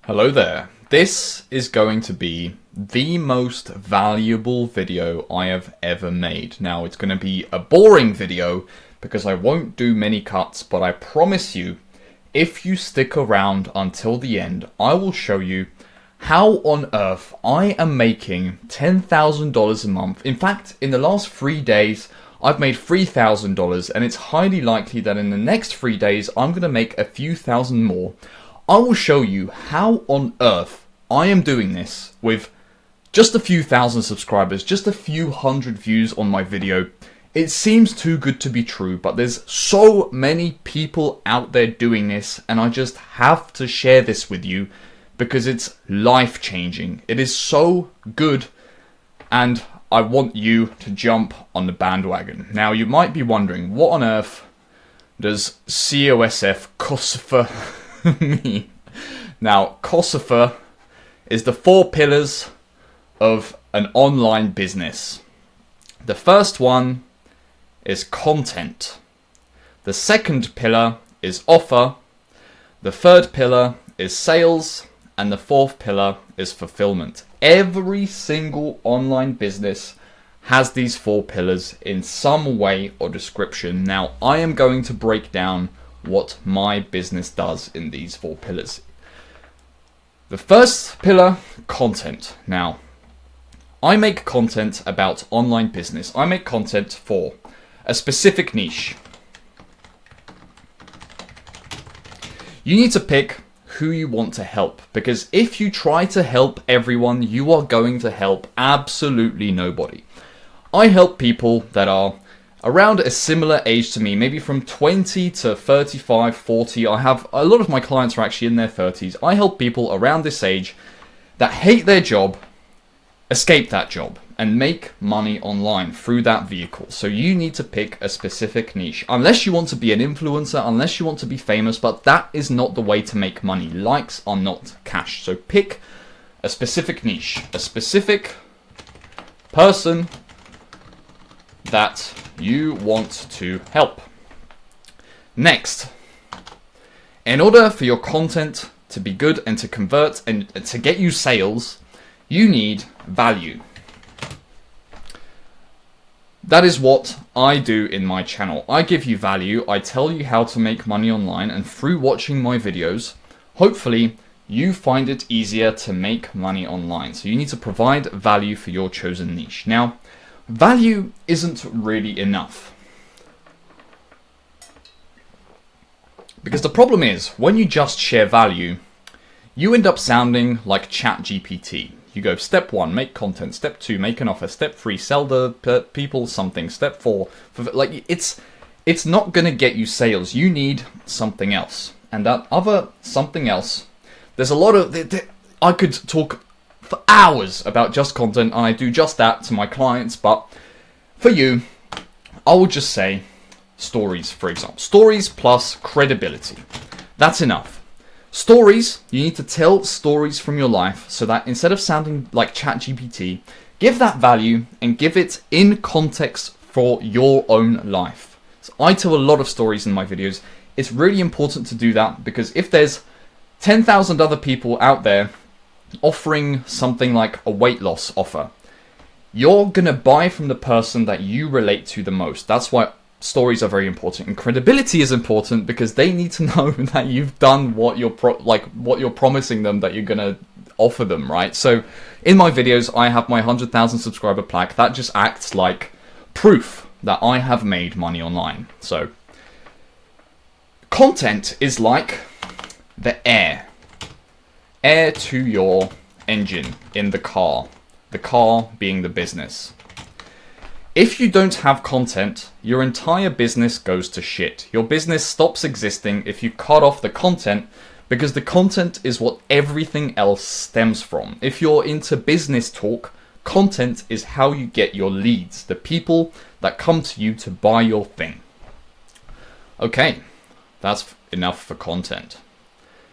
Hello there. This is going to be the most valuable video I have ever made. Now, it's going to be a boring video because I won't do many cuts, but I promise you, if you stick around until the end, I will show you how on earth I am making $10,000 a month. In fact, in the last 3 days, I've made $3,000, and it's highly likely that in the next 3 days, I'm going to make a few thousand more. I will show you how on earth I am doing this with just a few thousand subscribers, just a few hundred views on my video. It seems too good to be true, but there's so many people out there doing this, and I just have to share this with you because it's life-changing. It is so good, and I want you to jump on the bandwagon. Now, you might be wondering, what on earth does COSF Kosovo mean? Now, Kosovo is the 4 pillars of an online business. The first one is content. The second pillar is offer. The third pillar is sales. And the fourth pillar is fulfillment. Every single online business has these 4 pillars in some way or description. Now, I am going to break down what my business does in these 4 pillars. The first pillar, content. Now, I make content about online business. I make content for a specific niche. You need to pick who you want to help, because if you try to help everyone, you are going to help absolutely nobody. I help people that are around a similar age to me, maybe from 20 to 35, 40. I have a lot of my clients are actually in their 30s. I help people around this age that hate their job, escape that job, and make money online through that vehicle. So you need to pick a specific niche. Unless you want to be an influencer, unless you want to be famous, but that is not the way to make money. Likes are not cash. So pick a specific niche, a specific person that you want to help. Next, in order for your content to be good and to convert and to get you sales, you need value. That is what I do in my channel. I give you value, I tell you how to make money online, and through watching my videos, hopefully you find it easier to make money online. So you need to provide value for your chosen niche. Now, value isn't really enough. Because the problem is, when you just share value, you end up sounding like ChatGPT. You go, step 1, make content. Step 2, make an offer. Step 3, sell the people something. Step 4, like it's not going to get you sales. You need something else. And that other something else, there's a lot of, I could talk for hours about just content. I do just that to my clients. But for you, I will just say stories, for example. Stories plus credibility. That's enough. Stories, you need to tell stories from your life so that instead of sounding like ChatGPT, give that value and give it in context for your own life. So I tell a lot of stories in my videos. It's really important to do that because if there's 10,000 other people out there offering something like a weight loss offer, you're going to buy from the person that you relate to the most. That's why stories are very important, and credibility is important because they need to know that you've done what you're what you're promising them that you're gonna offer them, right? So in my videos, I have my 100,000 subscriber plaque that just acts like proof that I have made money online. So content is like the air to your engine in the car being the business. If you don't have content, your entire business goes to shit. Your business stops existing if you cut off the content, because the content is what everything else stems from. If you're into business talk, content is how you get your leads, the people that come to you to buy your thing. Okay, that's enough for content.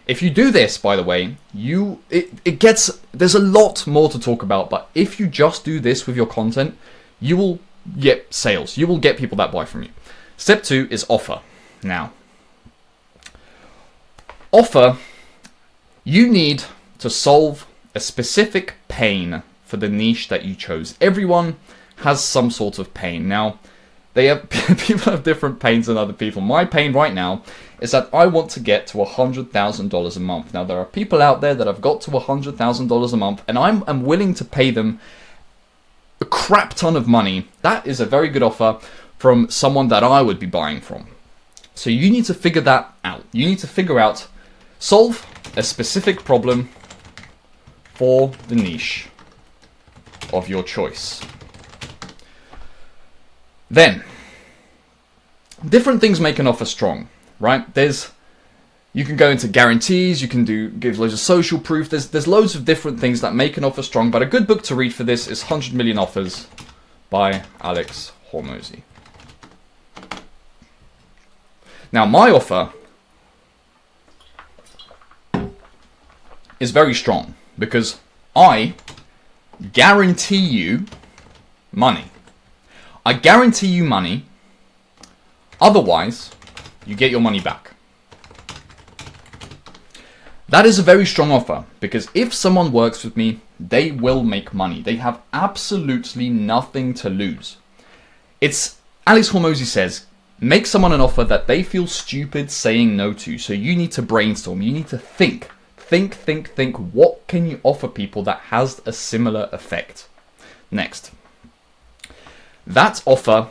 If you do this, by the way, there's a lot more to talk about, but if you just do this with your content, you will get sales. You will get people that buy from you. Step 2 is offer. Now, offer, you need to solve a specific pain for the niche that you chose. Everyone has some sort of pain. Now, people have different pains than other people. My pain right now is that I want to get to $100,000 a month. Now, there are people out there that have got to $100,000 a month, and I'm willing to pay them a crap ton of money. That is a very good offer from someone that I would be buying from. So you need to figure that out. You need to figure out, solve a specific problem for the niche of your choice. Then, different things make an offer strong, right? You can go into guarantees, you can give loads of social proof. There's loads of different things that make an offer strong, but a good book to read for this is 100 Million Offers by Alex Hormozi. Now, my offer is very strong because I guarantee you money. I guarantee you money, otherwise you get your money back. That is a very strong offer because if someone works with me, they will make money. They have absolutely nothing to lose. It's, Alex Hormozi says, make someone an offer that they feel stupid saying no to. So you need to brainstorm, you need to think. Think, what can you offer people that has a similar effect? Next. That offer,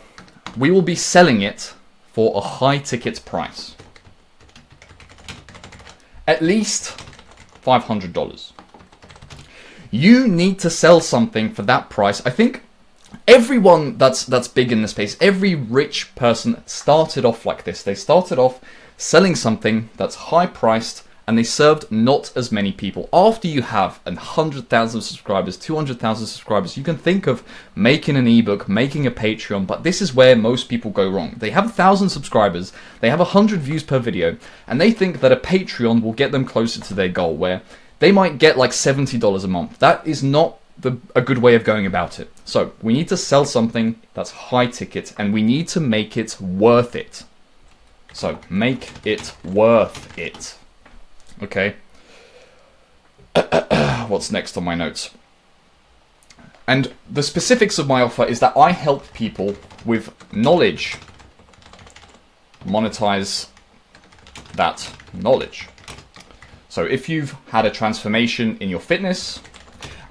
we will be selling it for a high ticket price. At least $500. You need to sell something for that price. I think everyone that's big in the space, every rich person started off like this. They started off selling something that's high priced, and they served not as many people. After you have 100,000 subscribers, 200,000 subscribers, you can think of making an ebook, making a Patreon, but this is where most people go wrong. They have 1,000 subscribers, they have 100 views per video, and they think that a Patreon will get them closer to their goal, where they might get like $70 a month. That is not a good way of going about it. So we need to sell something that's high ticket, and we need to make it worth it. So make it worth it. Okay. What's next on my notes? And the specifics of my offer is that I help people with knowledge monetize that knowledge. So if you've had a transformation in your fitness,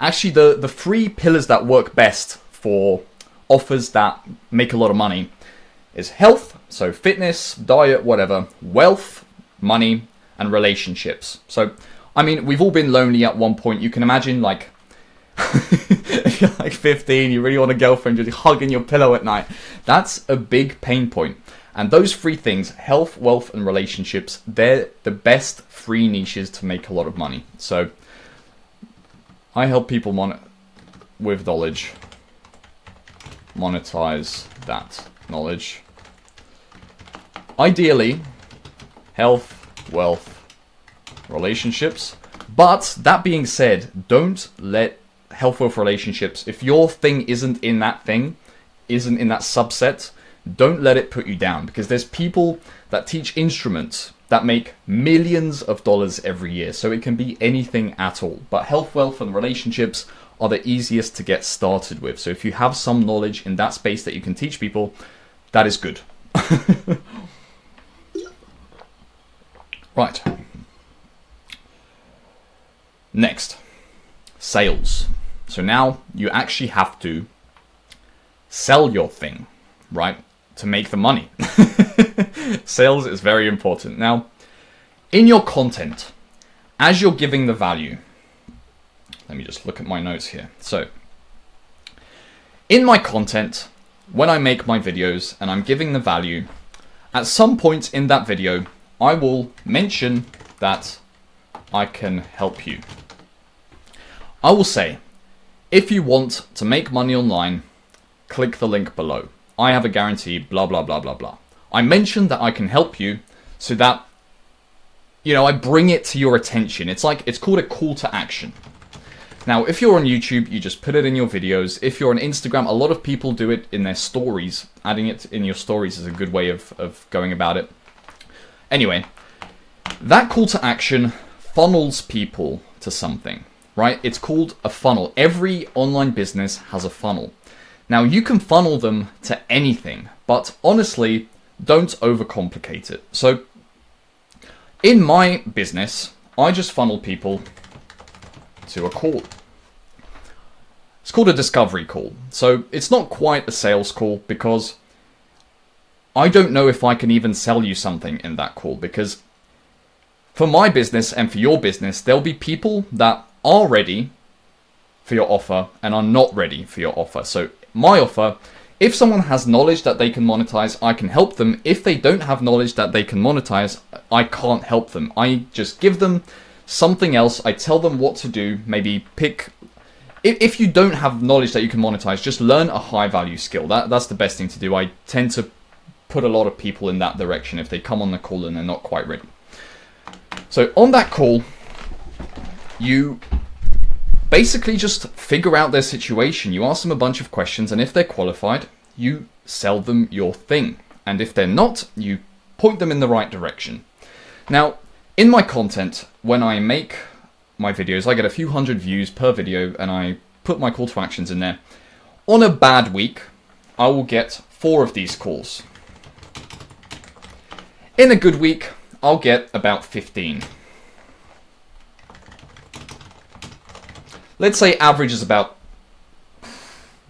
actually the three pillars that work best for offers that make a lot of money is health, so fitness, diet, whatever, wealth, money, and relationships. So, I mean, we've all been lonely at one point. You can imagine, like, if you're like 15, you really want a girlfriend, you're hugging your pillow at night. That's a big pain point. And those three things, health, wealth, and relationships, they're the best three niches to make a lot of money. So, I help people with knowledge monetize that knowledge. Ideally, health, wealth, relationships. But that being said, don't let health, wealth, relationships, if your thing isn't in that subset, don't let it put you down, because there's people that teach instruments that make millions of dollars every year. So it can be anything at all. But health, wealth, and relationships are the easiest to get started with. So if you have some knowledge in that space that you can teach people, that is good. Right. Next, sales. So now you actually have to sell your thing, right, to make the money. Sales is very important. Now, in your content, as you're giving the value, let me just look at my notes here. So, in my content, when I make my videos and I'm giving the value, at some point in that video, I will mention that I can help you. I will say, if you want to make money online, click the link below. I have a guarantee, blah, blah, blah, blah, blah. I mentioned that I can help you so that, you know, I bring it to your attention. It's called a call to action. Now, if you're on YouTube, you just put it in your videos. If you're on Instagram, a lot of people do it in their stories. Adding it in your stories is a good way of going about it. Anyway, that call to action funnels people to something, right? It's called a funnel. Every online business has a funnel. Now, you can funnel them to anything, but honestly, don't overcomplicate it. So, in my business, I just funnel people to a call. It's called a discovery call. So, it's not quite a sales call because I don't know if I can even sell you something in that call, because for my business and for your business, there'll be people that are ready for your offer and are not ready for your offer. So my offer, if someone has knowledge that they can monetize, I can help them. If they don't have knowledge that they can monetize, I can't help them. I just give them something else. I tell them what to do. Maybe pick, if you don't have knowledge that you can monetize, just learn a high value skill. That's the best thing to do. I tend to put a lot of people in that direction if they come on the call and they're not quite ready. So on that call, you basically just figure out their situation. You ask them a bunch of questions, and if they're qualified, you sell them your thing. And if they're not, you point them in the right direction. Now, in my content, when I make my videos, I get a few hundred views per video, and I put my call to actions in there. On a bad week, I will get 4 of these calls. In a good week, I'll get about 15. Let's say average is about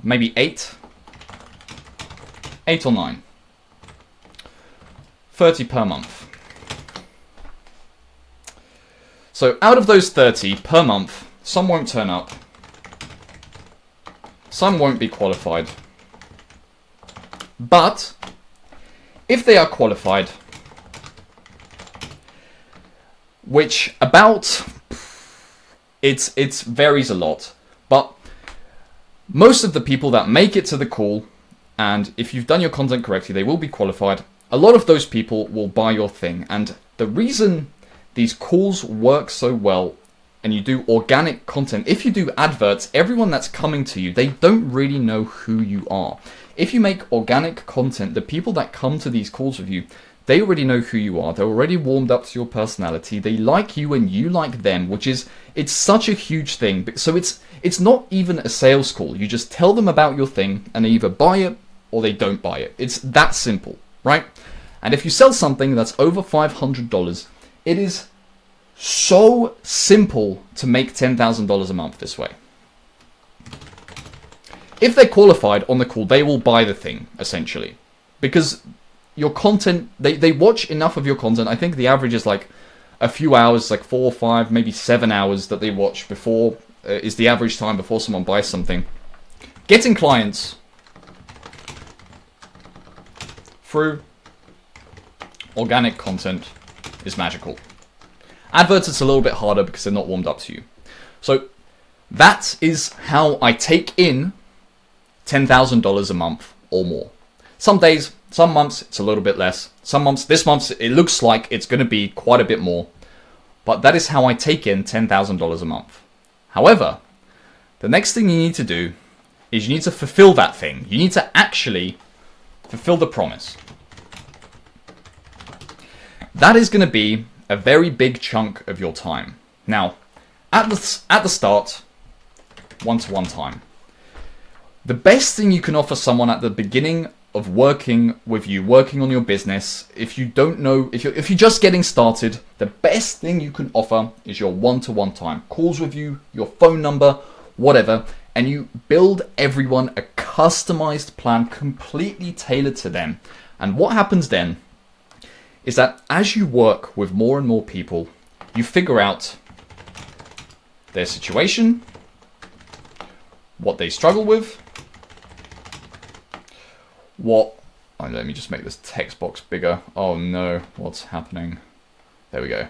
maybe 8 or 9. 30 per month. So out of those 30 per month, some won't turn up. Some won't be qualified. But if they are qualified, which about, it varies a lot, but most of the people that make it to the call, and if you've done your content correctly, they will be qualified. A lot of those people will buy your thing. And the reason these calls work so well, and you do organic content, if you do adverts, everyone that's coming to you, they don't really know who you are. If you make organic content, the people that come to these calls with you, they already know who you are. They're already warmed up to your personality. They like you and you like them, which is, it's such a huge thing. So it's not even a sales call. You just tell them about your thing and they either buy it or they don't buy it. It's that simple, right? And if you sell something that's over $500, it is so simple to make $10,000 a month this way. If they're qualified on the call, they will buy the thing, essentially. Because your content, they watch enough of your content. I think the average is like a few hours, like 4 or 5, maybe 7 hours that they watch before, is the average time before someone buys something. Getting clients through organic content is magical. Adverts, it's a little bit harder because they're not warmed up to you. So that is how I take in $10,000 a month or more. Some days, some months, it's a little bit less. Some months, this month, it looks like it's going to be quite a bit more. But that is how I take in $10,000 a month. However, the next thing you need to do is you need to fulfill that thing. You need to actually fulfill the promise. That is going to be a very big chunk of your time. Now, at the start, one-to-one time. The best thing you can offer someone at the beginning of working with you, working on your business, if you don't know, if you're just getting started, the best thing you can offer is your one-to-one time. Calls with you, your phone number, whatever, and you build everyone a customized plan completely tailored to them. And what happens then is that as you work with more and more people, you figure out their situation, what they struggle with, let me just make this text box bigger. Oh no, what's happening? There we go.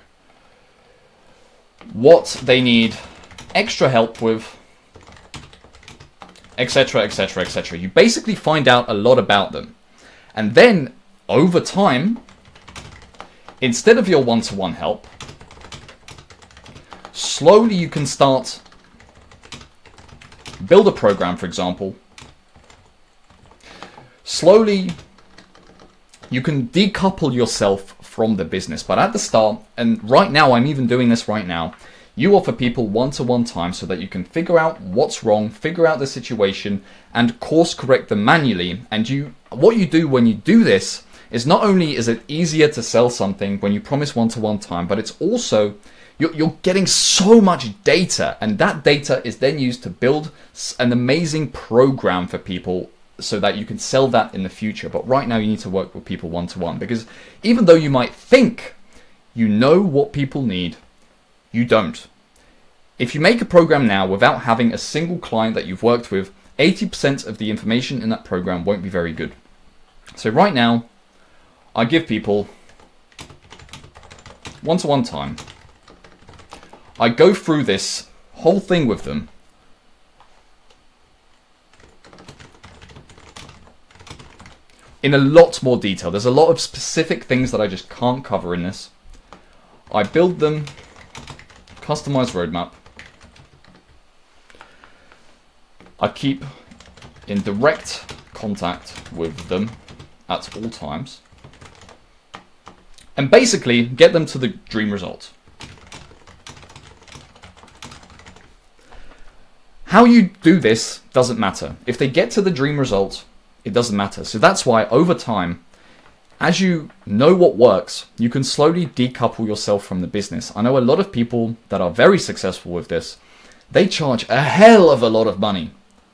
What they need extra help with, etc., etc., etc. You basically find out a lot about them. And then, over time, instead of your one-to-one help, slowly you can start, build a program, for example. Slowly, you can decouple yourself from the business. But at the start, and right now, I'm even doing this right now, You offer people one-to-one time so that you can figure out what's wrong, figure out the situation, and course correct them manually. And what you do when you do this is not only is it easier to sell something when you promise one-to-one time, but it's also you're getting so much data, and that data is then used to build an amazing program for people so that you can sell that in the future. But right now you need to work with people one-to-one, because even though you might think you know what people need, you don't. If you make a program now without having a single client that you've worked with, 80% of the information in that program won't be very good. So right now, I give people one-to-one time. I go through this whole thing with them. In a lot more detail. There's a lot of specific things that I just can't cover in this. I build them, customized roadmap. I keep in direct contact with them at all times. And basically get them to the dream result. How you do this doesn't matter. If they get to the dream result, it doesn't matter. So that's why over time, as you know what works, you can slowly decouple yourself from the business. I know a lot of people that are very successful with this. They charge a hell of a lot of money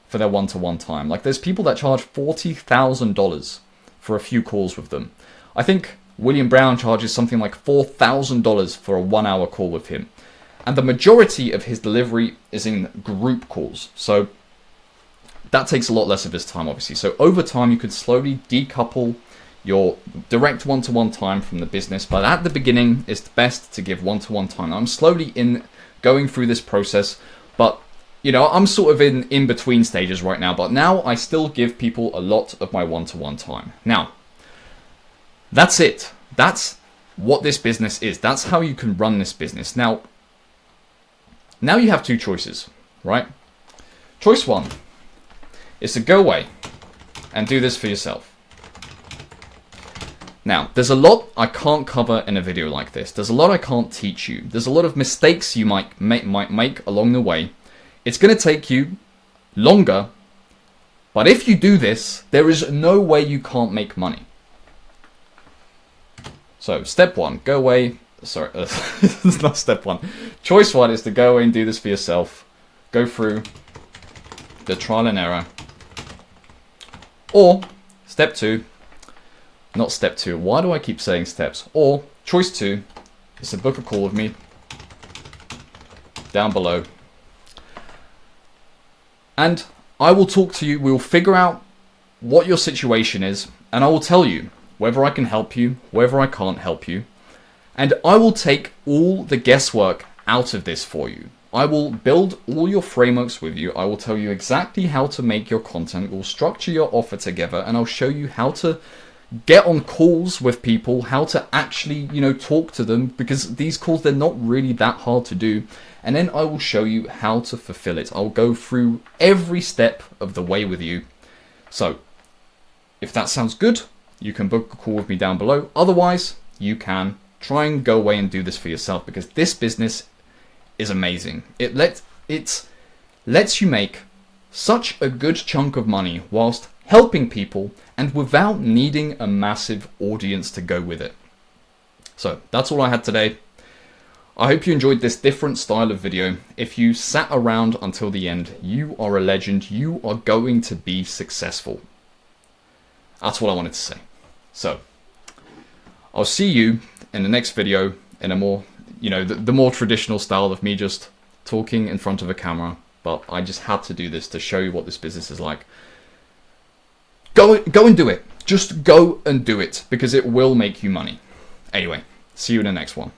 for their one-to-one time. Like there's people that charge $40,000 for a few calls with them. I think William Brown charges something like $4,000 for a 1-hour call with him. And the majority of his delivery is in group calls. So that takes a lot less of his time, obviously. So over time, you could slowly decouple your direct one-to-one time from the business. But at the beginning, it's best to give one-to-one time. I'm slowly going through this process, but you know, I'm sort of in between stages right now. But now I still give people a lot of my one-to-one time. Now, that's it. That's what this business is. That's how you can run this business. Now you have two choices, right? Choice one is to go away and do this for yourself. Now, there's a lot I can't cover in a video like this. There's a lot I can't teach you. There's a lot of mistakes you might make along the way. It's going to take you longer, but if you do this, there is no way you can't make money. So, step one, go away. Sorry, it's not step one. Choice one is to go away and do this for yourself. Go through the trial and error. Or step two, not step two. Why do I keep saying steps? Or choice two is to book a call with me down below. And I will talk to you. We will figure out what your situation is. And I will tell you whether I can help you, whether I can't help you. And I will take all the guesswork out of this for you. I will build all your frameworks with you. I will tell you exactly how to make your content. We'll structure your offer together, and I'll show you how to get on calls with people, how to actually, talk to them, because these calls, they're not really that hard to do. And then I will show you how to fulfill it. I'll go through every step of the way with you. So if that sounds good, you can book a call with me down below. Otherwise, you can try and go away and do this for yourself, because this business is amazing. It lets you make such a good chunk of money whilst helping people and without needing a massive audience to go with it. So that's all I had today. I hope you enjoyed this different style of video. If you sat around until the end, you are a legend. You are going to be successful. That's what I wanted to say. So I'll see you in the next video in a more, the more traditional style of me just talking in front of a camera. But I just had to do this to show you what this business is like. Go and do it. Just go and do it, because it will make you money. Anyway, see you in the next one.